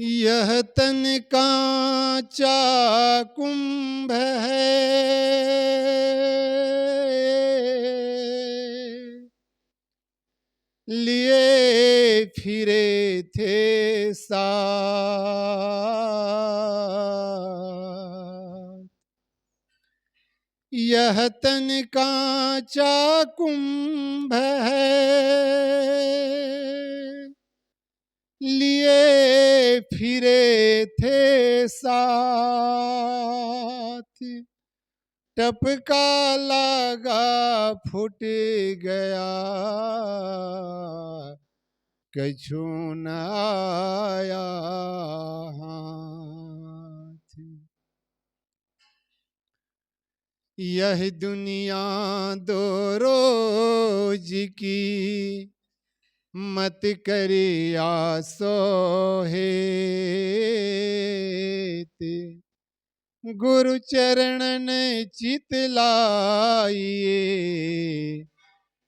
यह तन कांचा कुंभ है, लिए फिरे थे साथ। यह तन कांचा कुंभ है, लिए फिरे थे साथ। टपका लगा फूट गया, कछु न आया हाथ। यह दुनिया दो रोज की, मत करिया सोहेत। गुरु चरणन चित लाइए,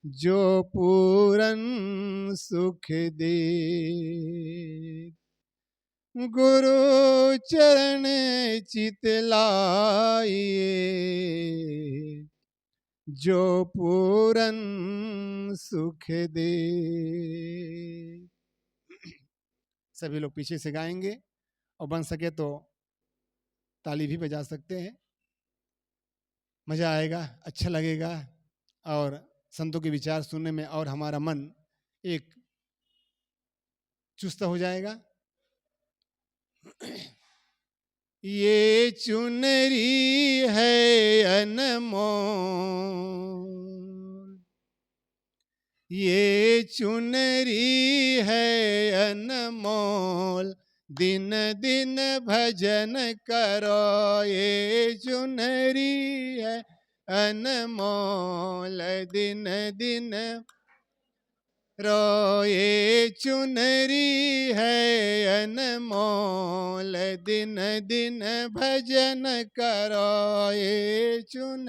जो पूरन सुख दे। गुरु चरण चित लाइए, जो पूरन सुख दे। सभी लोग पीछे से गाएंगे और बन सके तो ताली भी बजा सकते हैं। मजा आएगा, अच्छा लगेगा और संतों के विचार सुनने में और हमारा मन एक चुस्त हो जाएगा। ये चुनरी है अनमोल, ये चुनरी है अनमोल, दिन दिन भजन करो। ये चुनरी है अनमोल, दिन दिन रोए। चुनरी है अनमोल, दिन दिन भजन करो। ये चुन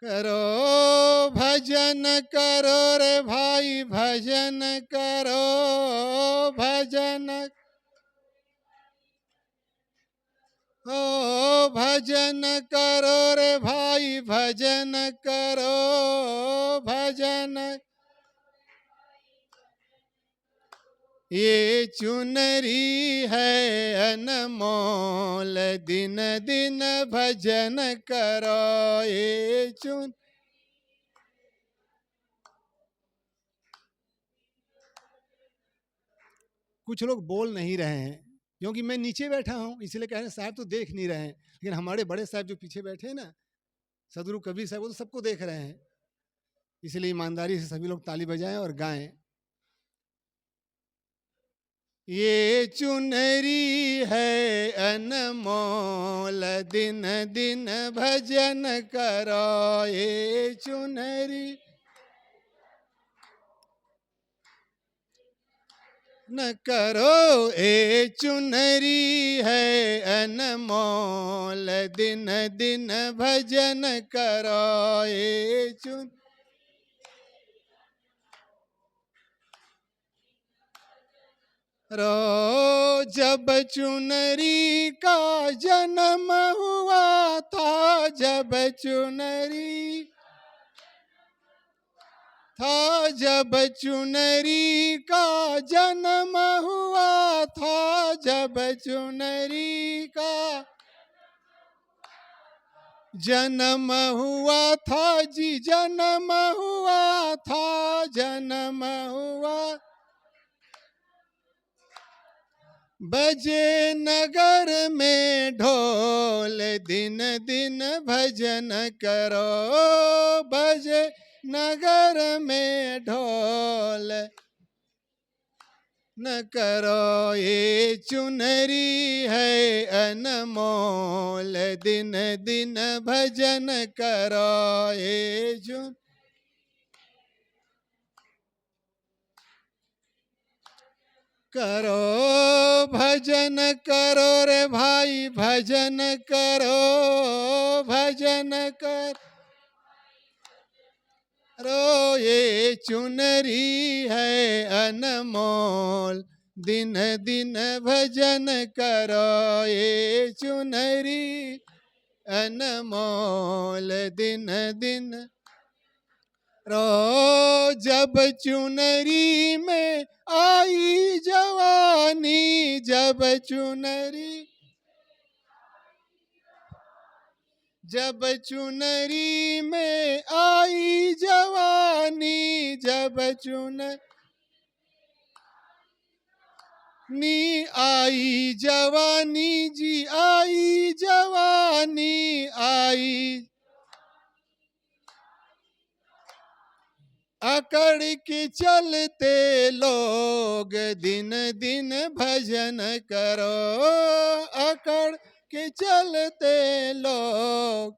करो भजन करो रे भाई, भजन करो भजन। ओ भजन करो रे भाई, भजन करो भजन। ये चुनरी है अनमोल, दिन दिन भजन करो। ये चुन कुछ लोग बोल नहीं रहे हैं क्योंकि मैं नीचे बैठा हूं, इसलिए कह रहे हैं साहब तो देख नहीं रहे हैं। लेकिन हमारे बड़े साहब जो पीछे बैठे हैं ना, सदगुरु कबीर साहब, वो तो सबको देख रहे हैं। इसलिए ईमानदारी से सभी लोग ताली बजाएं और गाएं। ये चुनरी है अनमोल, दिन दिन भजन करो। ये चुनरी न करो, ए चुनरी है अनमोल, दिन दिन भजन करो। ए चुन रो जब चुनरी का जन्म हुआ था, जब चुनरी था, जब चुनरी का जन्म हुआ था, जब चुनरी का जन्म हुआ था जी, जन्म हुआ था, जन्म हुआ। बजे नगर में ढोल, दिन दिन भजन करो। बजे नगर में ढोल न करो। ये चुनरी है अनमोल, दिन दिन भजन करो। ये चुन करो भजन करो रे भाई, भजन करो भजन कर। रो ये चुनरी है अनमोल, दिन दिन भजन करो ये चुनरी अनमोल, दिन दिन रो। जब चुनरी में आई जवानी, जब चुनरी, जब चुनरी में आई जवानी, जब चुनरी आई जवानी जी, आई जवानी आई, अकड़ के चलते लोग दिन दिन भजन करो, अकड़ के चलते लोग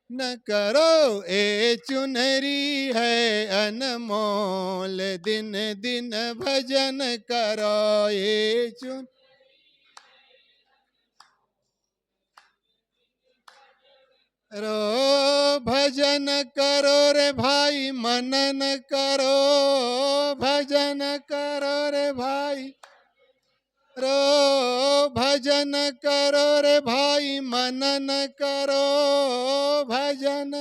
न करो ए चुनरी है अनमोल, दिन दिन भजन करो ए चुन रो। भजन करो रे भाई मनन करो, भजन करो रे भाई रो, भजन करो रे भाई मनन करो, भजन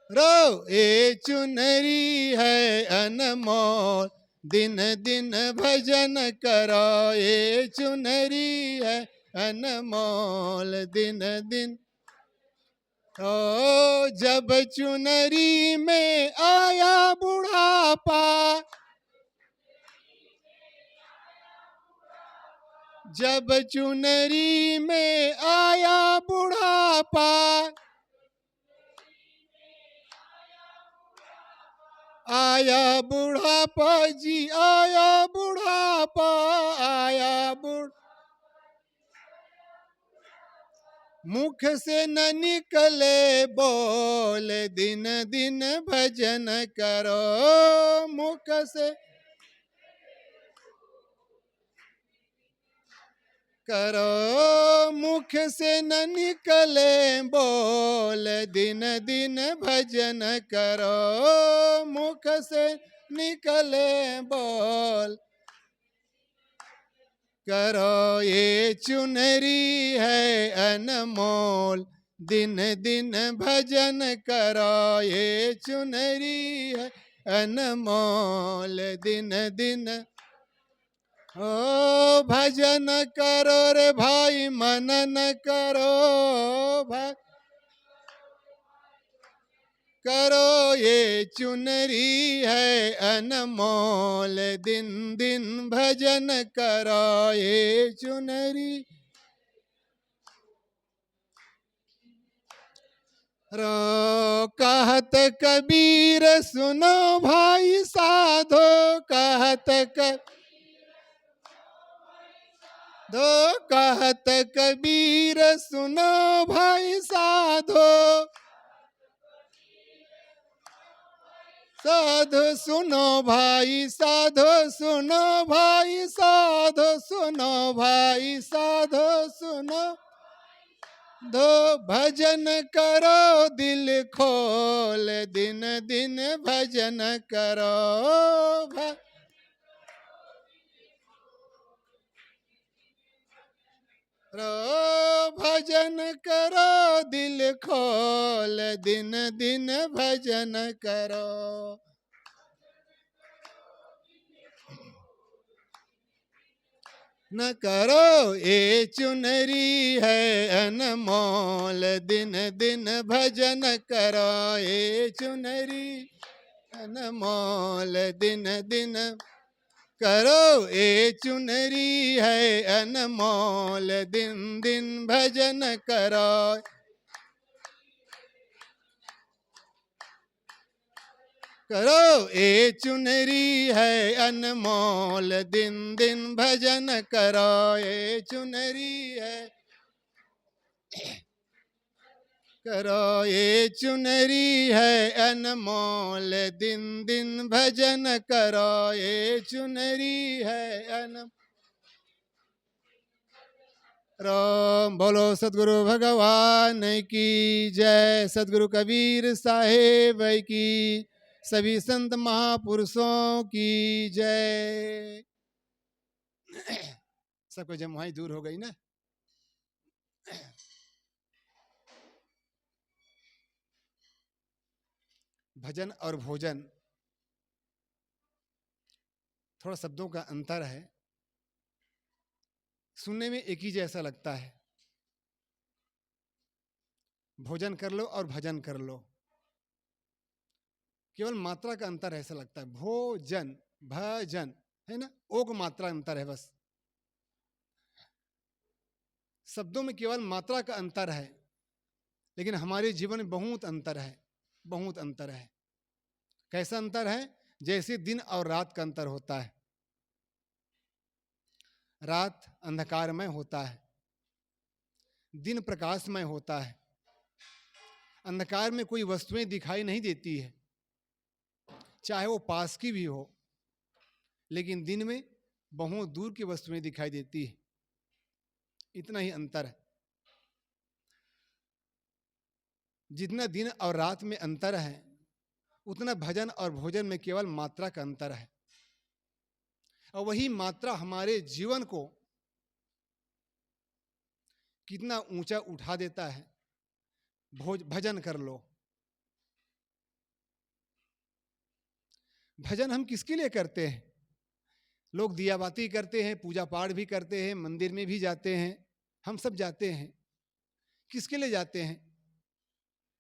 रो ए चुनरी है अनमोल, दिन दिन भजन करो ए चुनरी है अनमोल, दिन दिन ओ। जब चुनरी में आया बुढ़ापा, जब चुनरी में आया बुढ़ापा, आया बुढ़ापा जी, आया बुढ़ापा, आया मुख से न निकले बोल, दिन दिन भजन करो, मुख से करो, मुख से न निकले बोल, दिन दिन भजन करो, मुख से निकले बोल करो ये चुनरी है अनमोल, दिन दिन भजन करो ये चुनरी है अनमोल, दिन दिन ओ। भजन करो रे भाई मनन करो, करो ये चुनरी है अनमोल, दिन दिन भजन करो ये चुनरी रो। कहत कबीर सुनो भाई साधो, कहत दो, कहत कबीर सुनो भाई साधो, साधो सुनो भाई साधो, सुनो भाई साधो, सुनो भाई साधो, सुनो दो। भजन करो दिल खोल, दिन दिन भजन करो, भजन करो दिल खोल, दिन दिन भजन करो। न करो ये चुनरी है अनमोल, दिन दिन भजन करो ये चुनरी अनमोल, दिन दिन करो ये चुनरी है अनमोल, दिन दिन भजन करो, करो ये चुनरी है अनमोल, दिन दिन भजन करो ये चुनरी है, करो ये चुनरी है अनमोल, दिन दिन भजन करो ये चुनरी है अनमोल, राम बोलो सदगुरु भगवान की जय। सदगुरु कबीर साहेब की, सभी संत महापुरुषों की जय। सबको जमुआई दूर हो गई ना। भजन और भोजन थोड़ा शब्दों का अंतर है, सुनने में एक ही जैसा लगता है। भोजन कर लो और भजन कर लो, केवल मात्रा का अंतर ऐसा लगता है। भोजन भजन है ना, ओ को मात्रा अंतर है बस। शब्दों में केवल मात्रा का अंतर है, लेकिन हमारे जीवन में बहुत अंतर है, बहुत अंतर है। कैसा अंतर है? जैसे दिन और रात का अंतर होता है। रात अंधकारमय होता है, दिन प्रकाशमय होता है। अंधकार में कोई वस्तुएं दिखाई नहीं देती है, चाहे वो पास की भी हो, लेकिन दिन में बहुत दूर की वस्तुएं दिखाई देती है। इतना ही अंतर है। जितना दिन और रात में अंतर है, उतना भजन और भोजन में केवल मात्रा का अंतर है। और वही मात्रा हमारे जीवन को कितना ऊंचा उठा देता है। भजन कर लो। भजन हम किसके लिए करते हैं? लोग दिया बाती करते हैं, पूजा पाठ भी करते हैं, मंदिर में भी जाते हैं, हम सब जाते हैं। किसके लिए जाते हैं?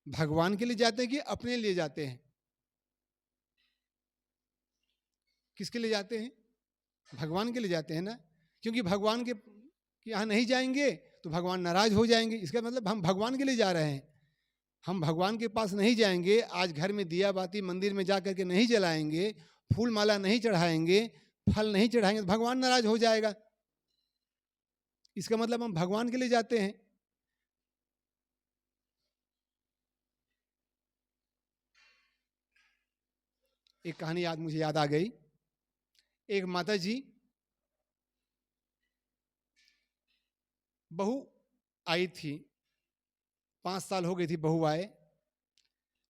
भगवान के लिए जाते हैं कि अपने लिए जाते हैं? किसके लिए जाते हैं? भगवान के लिए जाते हैं ना। क्योंकि भगवान के यहाँ नहीं जाएंगे तो भगवान नाराज हो जाएंगे। इसका मतलब हम भगवान के लिए जा रहे हैं। हम भगवान के पास नहीं जाएंगे, आज घर में दिया बाती मंदिर में जा करके नहीं जलाएंगे, फूल माला नहीं चढ़ाएंगे, फल नहीं चढ़ाएंगे, तो भगवान नाराज हो जाएगा। इसका मतलब हम भगवान के लिए जाते हैं। एक कहानी मुझे याद आ गई। एक माता जी, बहू आई थी, 5 साल हो गई थी बहू आए।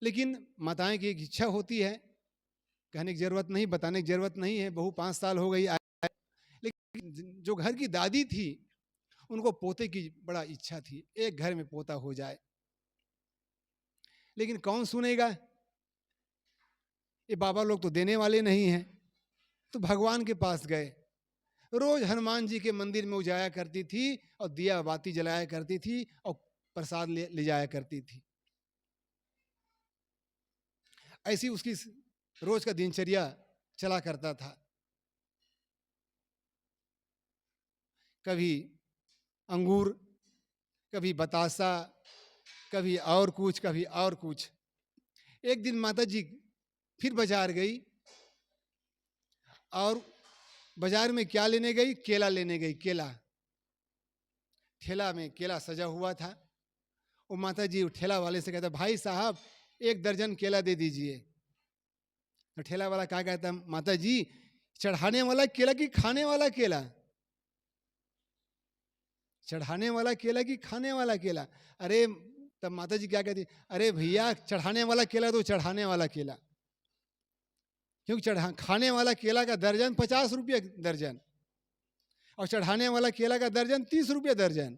लेकिन माताएं की एक इच्छा होती है, कहने की जरूरत नहीं, बताने की जरूरत नहीं है, बहू 5 साल हो गई आए। लेकिन जो घर की दादी थी, उनको पोते की बड़ा इच्छा थी, एक घर में पोता हो जाए। लेकिन कौन सुनेगा? ये बाबा लोग तो देने वाले नहीं हैं। तो भगवान के पास गए। रोज हनुमान जी के मंदिर में वो जाया करती थी और दिया बाती जलाया करती थी और प्रसाद ले जाया करती थी। ऐसी उसकी रोज का दिनचर्या चला करता था। कभी अंगूर, कभी बतासा, कभी और कुछ, कभी और कुछ। एक दिन माता जी फिर बाजार गई और बाजार में क्या लेने गई? केला लेने गई। केला, ठेला में केला सजा हुआ था। वो माता जी ठेला वाले से कहता, भाई साहब 1 दर्जन केला दे दीजिए। तो ठेला वाला क्या कहता है? माता जी चढ़ाने वाला केला कि खाने वाला केला? चढ़ाने वाला केला कि खाने वाला केला? अरे तब माता जी क्या कहती, अरे भैया चढ़ाने वाला केला तो चढ़ाने वाला केला, क्योंकि खाने वाला केला का दर्जन 50 रुपये दर्जन और चढ़ाने वाला केला का दर्जन 30 रुपये दर्जन।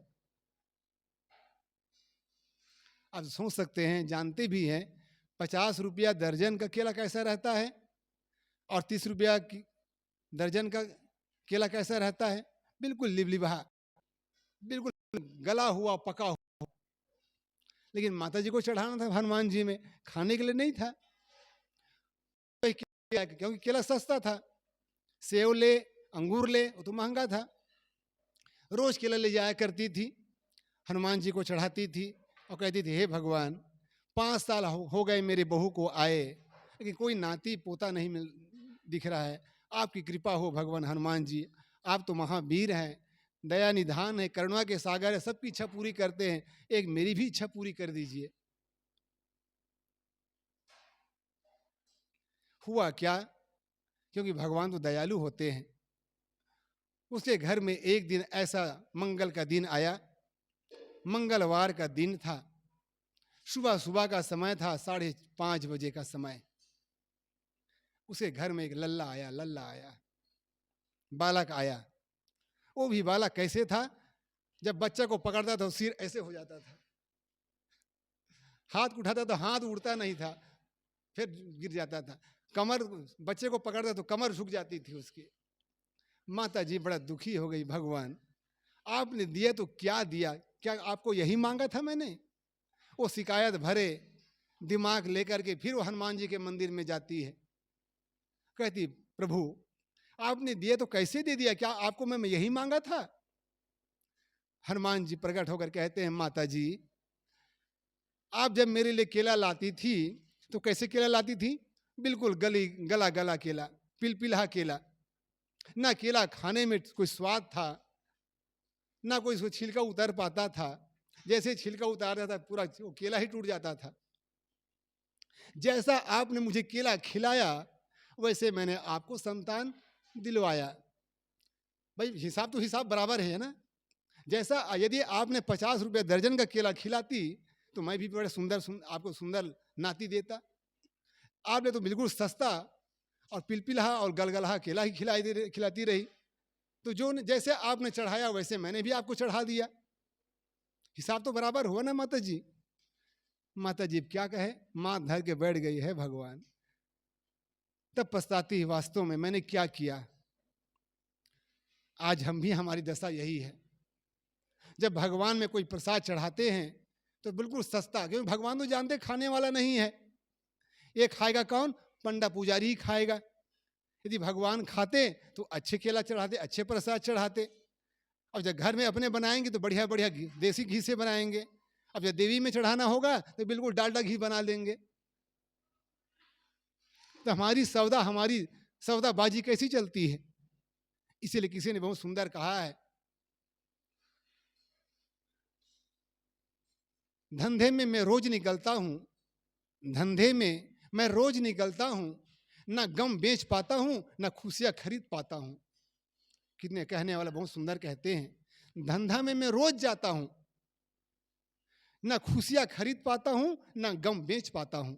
आप सोच सकते हैं, जानते भी हैं 50 रुपया दर्जन का केला कैसा रहता है और 30 रुपया दर्जन का केला कैसा रहता है? बिल्कुल लिबलिबा, बिल्कुल गला हुआ पका हुआ। लेकिन माता जी को चढ़ाना था हनुमान जी में, खाने के लिए नहीं था। क्योंकि केला सस्ता था, सेव ले अंगूर ले वो तो महंगा था। रोज केला ले जाया करती थी, हनुमान जी को चढ़ाती थी और कहती थी, हे भगवान 5 साल हो गए मेरे बहू को आए, लेकिन कोई नाती पोता नहीं दिख रहा है। आपकी कृपा हो भगवान हनुमान जी, आप तो महावीर हैं, दया निधान है, करुणा के सागर है, सबकी इच्छा पूरी करते हैं, एक मेरी भी इच्छा पूरी कर दीजिए। हुआ क्या? क्योंकि भगवान तो दयालु होते हैं, उसके घर में एक दिन ऐसा मंगल का दिन आया, मंगलवार का दिन था, सुबह सुबह का समय था, 5:30 बजे का समय। उसके घर में एक लल्ला आया, बालक आया। वो भी बालक कैसे था, जब बच्चा को पकड़ता था सिर ऐसे हो जाता था, हाथ उठाता तो हाथ उड़ता नहीं था, फिर गिर जाता था। कमर, बच्चे को पकड़ता तो कमर झुक जाती थी उसकी। माता जी बड़ा दुखी हो गई, भगवान आपने दिया तो क्या दिया, क्या आपको यही मांगा था मैंने। वो शिकायत भरे दिमाग लेकर के फिर वो हनुमान जी के मंदिर में जाती है, कहती प्रभु आपने दिया तो कैसे दे दिया, क्या आपको मैं यही मांगा था। हनुमान जी प्रकट होकर कहते हैं, माता जी आप जब मेरे लिए केला लाती थी तो कैसे केला लाती थी, बिल्कुल गला गला केला, पिलपिला केला, ना केला खाने में कोई स्वाद था, ना कोई उसको छिलका उतार पाता था, जैसे छिलका उतारता था पूरा वो केला ही टूट जाता था। जैसा आपने मुझे केला खिलाया वैसे मैंने आपको संतान दिलवाया। भाई हिसाब तो हिसाब बराबर है ना। जैसा यदि आपने 50 रुपये दर्जन का केला खिलाती तो मैं भी बड़ा आपको सुंदर नाती देता। आपने तो बिल्कुल सस्ता और पिलपिला और गलगला केला ही खिलाती रही, तो जो जैसे आपने चढ़ाया वैसे मैंने भी आपको चढ़ा दिया। हिसाब तो बराबर हुआ ना माता जी। माता जी क्या कहे, माँ धर के बैठ गई है भगवान। तब पछताती वास्तव में मैंने क्या किया। आज हम भी, हमारी दशा यही है, जब भगवान में कोई प्रसाद चढ़ाते हैं तो बिल्कुल सस्ता, क्योंकि भगवान तो जानते खाने वाला नहीं है। ये खाएगा कौन, पंडा पुजारी ही खाएगा। यदि भगवान खाते तो अच्छे केला चढ़ाते, अच्छे प्रसाद चढ़ाते। अब जब घर में अपने बनाएंगे तो बढ़िया बढ़िया देसी घी से बनाएंगे। अब जब देवी में चढ़ाना होगा तो बिल्कुल डालडा घी बना लेंगे। तो हमारी सौदाबाजी कैसी चलती है। इसीलिए किसी ने बहुत सुंदर कहा है, धंधे में मैं रोज निकलता हूं, धंधे में मैं रोज निकलता हूं, ना गम बेच पाता हूं ना खुशियां खरीद पाता हूं। कितने कहने वाला बहुत सुंदर कहते हैं, धंधा में मैं रोज जाता हूं, ना खुशियां खरीद पाता हूं ना गम बेच पाता हूं।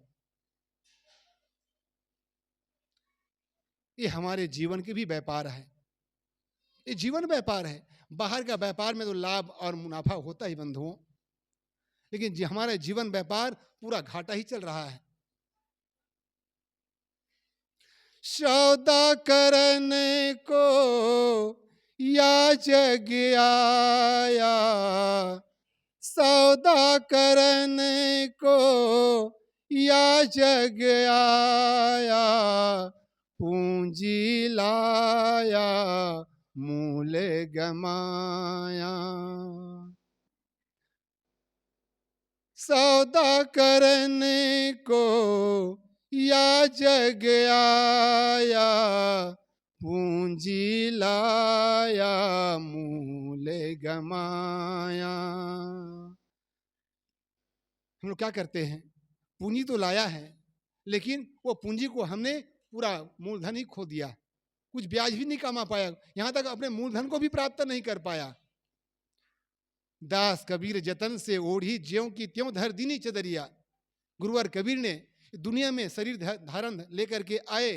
ये हमारे जीवन के भी व्यापार है, ये जीवन व्यापार है। बाहर का व्यापार में तो लाभ और मुनाफा होता ही बंधुओं, लेकिन हमारा जीवन व्यापार पूरा घाटा ही चल रहा है। सौदा करने को या जग आया, सौदा करने को या जग आया, पूंजी लाया मूल गमाया। सौदा करने को या जग आया, पूंजी लाया मूल गमाया। हम लोग क्या करते हैं, पूंजी तो लाया है लेकिन वो पूंजी को हमने पूरा मूलधन ही खो दिया, कुछ ब्याज भी नहीं कमा पाया, यहां तक अपने मूलधन को भी प्राप्त नहीं कर पाया। दास कबीर जतन से ओढ़ी ज्यों की त्यों धर दीनी चदरिया। गुरुवर कबीर ने दुनिया में शरीर धारण लेकर के आए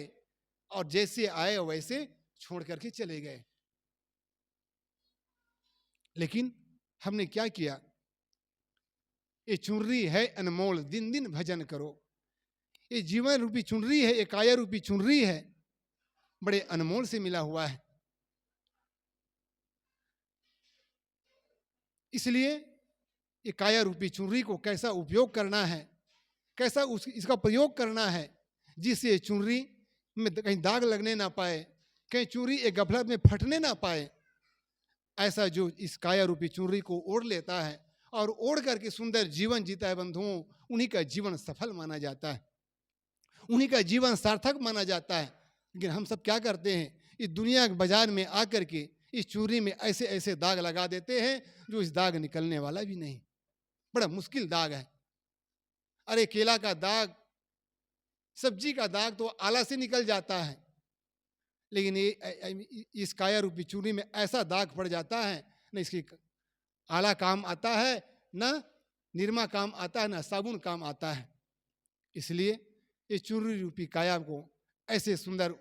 और जैसे आए वैसे छोड़ करके चले गए। लेकिन हमने क्या किया, ये चुनरी है अनमोल दिन दिन भजन करो। ये जीवन रूपी चुनरी है, ये काया रूपी चुनरी है, बड़े अनमोल से मिला हुआ है। इसलिए ये काया रूपी चुनरी को कैसा उपयोग करना है, कैसा इसका प्रयोग करना है, जिससे चुनरी में कहीं दाग लगने ना पाए, कहीं चुनरी एक गफलत में फटने ना पाए। ऐसा जो इस काया रूपी चुनरी को ओढ़ लेता है और ओढ़ करके सुंदर जीवन जीता है बंधुओं, उन्हीं का जीवन सफल माना जाता है, उन्हीं का जीवन सार्थक माना जाता है। लेकिन हम सब क्या करते हैं, इस दुनिया के बाजार में आकर के इस चुनरी में ऐसे ऐसे दाग लगा देते हैं जो इस दाग निकलने वाला भी नहीं, बड़ा मुश्किल दाग है। अरे केला का दाग, सब्जी का दाग तो आला से निकल जाता है, लेकिन इस काया रूपी चूड़ी में ऐसा दाग पड़ जाता है, न इसकी आला काम आता है, न निरमा काम आता है, न साबुन काम आता है। इसलिए इस चूड़ी रूपी काया को ऐसे सुंदर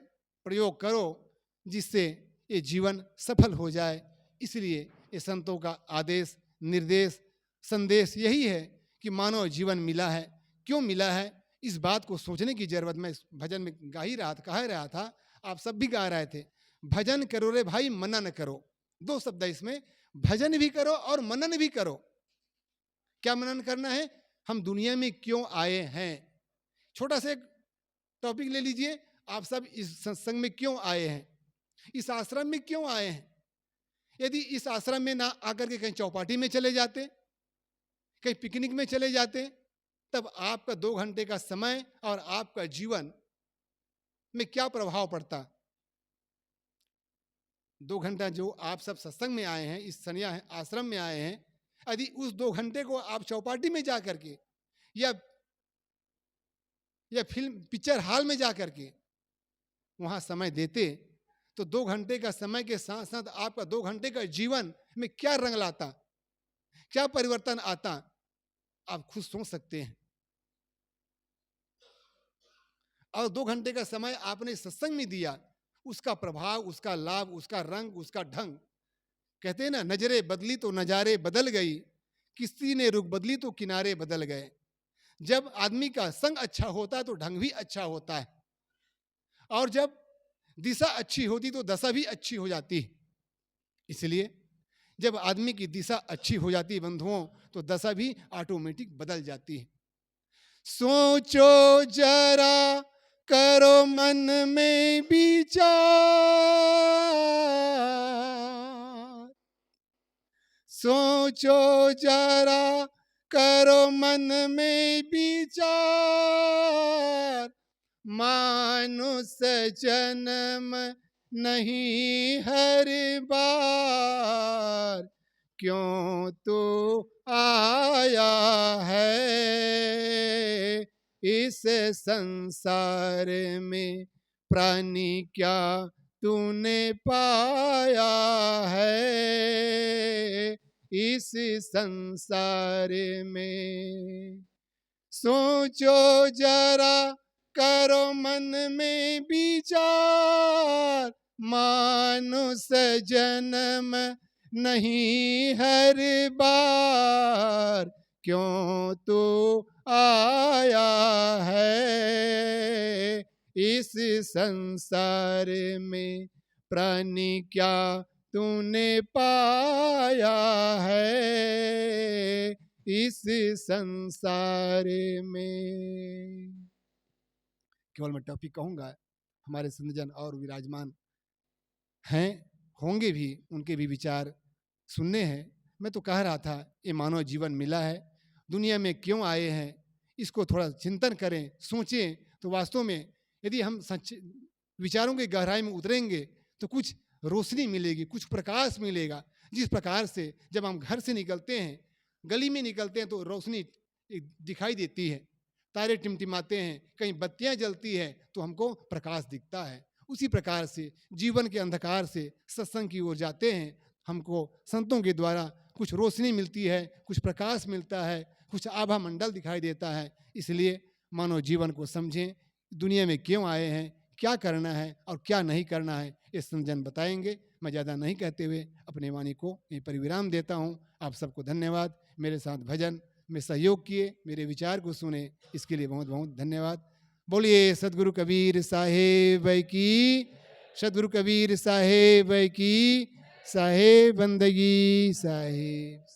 प्रयोग करो जिससे ये जीवन सफल हो जाए। इसलिए ये संतों का आदेश, निर्देश, संदेश यही है कि मानव जीवन मिला है। क्यों मिला है, इस बात को सोचने की जरूरत मैं इस भजन में गा ही रहा था, कह रहा था, आप सब भी गा रहे थे। भजन करो रे भाई, मनन करो। दो शब्द है इसमें, भजन भी करो और मनन भी करो। क्या मनन करना है, हम दुनिया में क्यों आए हैं। छोटा सा एक टॉपिक ले लीजिए, आप सब इस सत्संग में क्यों आए हैं, इस आश्रम में क्यों आए हैं। यदि इस आश्रम में ना आकर के कहीं चौपाटी में चले जाते, कहीं पिकनिक में चले जाते, तब आपका 2 घंटे का समय और आपका जीवन में क्या प्रभाव पड़ता। 2 घंटा जो आप सब सत्संग में आए हैं, इस सन्या आश्रम में आए हैं, यदि उस 2 घंटे को आप चौपाटी में जा करके या फिल्म पिक्चर हॉल में जा करके वहां समय देते, तो 2 घंटे का समय के साथ साथ आपका 2 घंटे का जीवन में क्या रंग लाता, क्या परिवर्तन आता, आप खुद सोच सकते हैं। और 2 घंटे का समय आपने सत्संग में दिया, उसका प्रभाव, उसका लाभ, उसका रंग, उसका ढंग, कहते हैं ना, नजरें बदली तो नजारे बदल गई, किसी ने रुख बदली तो किनारे बदल गए। जब आदमी का संग अच्छा होता है तो ढंग भी अच्छा होता है, और जब दिशा अच्छी होती तो दशा भी अच्छी हो जाती है। इसलिए जब आदमी की दिशा अच्छी हो जाती है बंधुओं, तो दशा भी ऑटोमेटिक बदल जाती है। सोचो जरा, करो मन में विचार, सोचो जरा, करो मन में विचार, मानुष जन्म नहीं हर बार, क्यों तो आया है इस संसार में, प्राणी क्या तूने पाया है इस संसार में। सोचो जरा, करो मन में विचार, मानुष जन्म नहीं हर बार, क्यों तो आया है इस संसार में, प्राणी क्या तूने पाया है इस संसार में। केवल मैं टॉपिक कहूंगा, हमारे संतजन और विराजमान हैं, होंगे भी, उनके भी विचार सुनने हैं। मैं तो कह रहा था, ये मानव जीवन मिला है, दुनिया में क्यों आए हैं, इसको थोड़ा चिंतन करें, सोचें, तो वास्तव में यदि हम सच्चे विचारों की गहराई में उतरेंगे तो कुछ रोशनी मिलेगी, कुछ प्रकाश मिलेगा। जिस प्रकार से जब हम घर से निकलते हैं, गली में निकलते हैं, तो रोशनी दिखाई देती है, तारे टिमटिमाते हैं, कहीं बत्तियां जलती है तो हमको प्रकाश दिखता है। उसी प्रकार से जीवन के अंधकार से सत्संग की ओर जाते हैं, हमको संतों के द्वारा कुछ रोशनी मिलती है, कुछ प्रकाश मिलता है, कुछ आभा मंडल दिखाई देता है। इसलिए मानव जीवन को समझें, दुनिया में क्यों आए हैं, क्या करना है और क्या नहीं करना है, ये संतजन बताएंगे। मैं ज़्यादा नहीं कहते हुए अपने वाणी को यहीं पर विराम देता हूँ। आप सबको धन्यवाद, मेरे साथ भजन में सहयोग किए, मेरे विचार को सुने, इसके लिए बहुत बहुत धन्यवाद। बोलिए सदगुरु कबीर साहेब की, सदगुरु कबीर साहेब की, साहेब बंदगी साहेब।